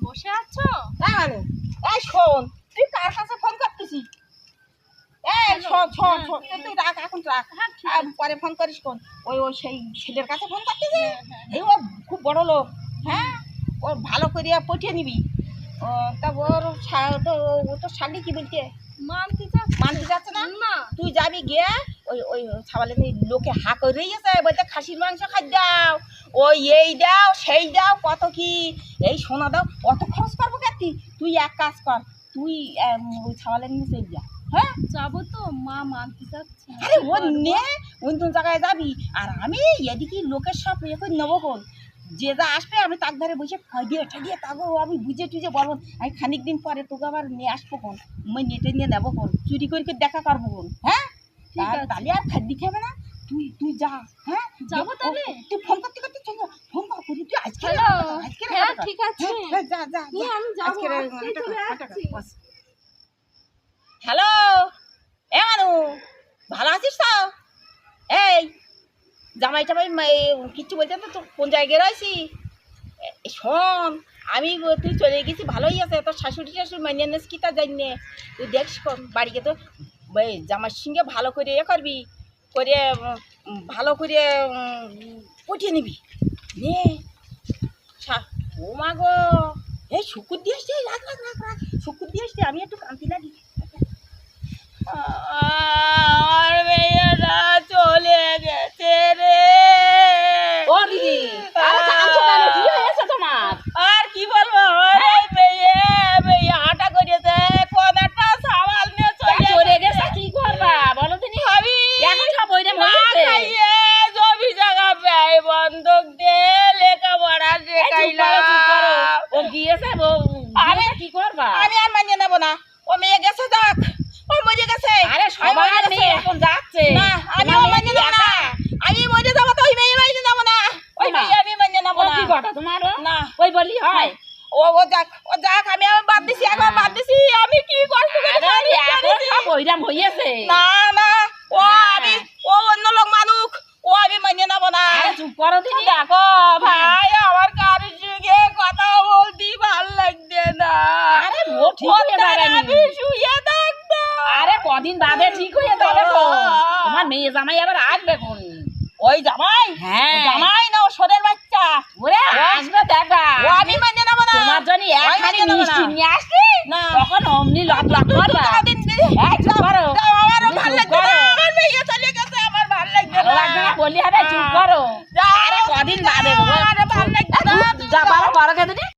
বসে আছো? তাই মানে এই শোন, তুই কার কাছে ফোন করতেছিস? এই শোন শোন শোন, তুই রাখ, এখন রাখ, পরে ফোন করিস। কোন ওই ওই সেই ছেলের কাছে ফোন করতেছিস? এই ও খুব বড় লোক, হ্যাঁ, ও ভালো করে পটিয়ে নিবি। ও তা ওর ও তো শালি কি বলছে, মানতে যাচ্ছে না। তুই যাবি গিয়ে ওই ওই ছাওয়ালে লোকে হা করে গেছে, বলতে খাসির মাংস খাই দাও, ওই এই দাও সেই দাও, কত কি এই সোনা দাও, অত খরচ করবো কে? তুই এক কাজ কর, তুই ওই ছাওয়ালের নিয়ে চলে যা। হ্যাঁ যাবো তো, মা মানতে যাচ্ছে। আরে ও নে, অন্য জায়গায় যাবি, আর আমি এদিকে লোকের সব ইয়ে করে নেবো। কোন যে যা আসবে আমি তার ধারে বসে খাইয়ে ঠাইয়ে তাকে আমি বুঝে টুঝে বলবো। আমি খানিক দিন পরে তোকে আবার নিয়ে আসবো। কোন মই নেটে নিয়ে নেবো। কোন চুরি করে দেখা করবো। কোন হ্যাঁ তাহলে আর খাদ্য খাবে না। তুই তুই যা। হ্যাঁ যাবো তাহলে। তুই ফোন করতে করতে চল, ফোন কর করি তুই আজকে। হ্যাঁ ঠিক আছে, যা যা আমি যাবো। হ্যালো এ মানু, ভালো আছিস তো? এই জামাই টামাই কিচ্ছু বলতে তো কোন জায়গায় রয়েছি? শোন, আমি তুই চলে গেছি ভালোই আছে, তোর শাশুড়ি শাশুড়ি মানিয়ে নিস কি তা জানি। তুই দেখস বাড়িকে তো জামার সঙ্গে ভালো করে ইয়ে করবি, করে ভালো করে উঠিয়ে নিবি নে। ও মা গো, এই শুকুর দিয়ে আসছে, রাখ রাখ রাখ রাখ, শুকুর দিয়ে আসছে, আমি একটু কান্তি লাগি। আর মেয়েরা চলে গেছে রে। ও দিদি, আরে কাঁদছো কেন? কি হয়েছে তোমার? আর কি বলবো, মেয়ে হাঁটা করেছে, কোন একটা সাওয়াল নিয়ে চলে গেছে, কি করবা বলো তিনি? আমি এখন সব ওইটা না হয়েছে। খাইয়ে জমি জায়গা ব্যয় বন্ধক দিয়ে লেখাপড়া শেখাইলাম। ও গিয়েছে, আমি কি করবা? আমি আর মানিয়ে নেবো না, ও মেয়ে গেছে যাক, ও মরে গেছে। আরে সবাই মেয়ে এখন যাচ্ছে না, আমি মানিয়ে নেবো না, আমি মরে যাবো তো ওই মেয়ে মানিয়ে নেবো না, ওই মেয়ে আমি মানিয়ে নেবো না। কি কথা তোমার? না ওই বলি হয়? ও ও যাক, আমি আমার বাদ দিছি, একবার বাদ দিছি। আমি কি কষ্ট করে সব ওইরাম হইয়াছে। না না, ও আমি ও অন্য লোক মানুষ, ও আমি মানিয়ে নেবো না। চুপ করো দিদি। দেখো ভাই, আমার কারোর সঙ্গে কথা বলতে ভাল লাগছে না। আরে ও ঠিক হয়ে যাবে, আমি শুয়ে থাকতো। আরে কদিন বাদে ঠিক হয়ে যাবে তো। তোমার মেয়ে জামাই আবার আসবে কোন? ওই জামাই? হ্যাঁ জামাই না, ও সোদের বাচ্চা। ওরে আসবে দেখবা। ও আমি মানিয়ে নেবো না। তোমার জন্য একখানি মিষ্টি নিয়ে আসছি, না তখন অমনি লট লট করবা। চুপ করো, আমারও ভাল লাগছে না, আমার মেয়ে চলে গেছে, আমার ভাল লাগছে ভালো লাগছে না বললি হবে? চুপ করো। আরে কদিন বাদে আরে ভাল লাগছে না। যা পারো করো দিদি।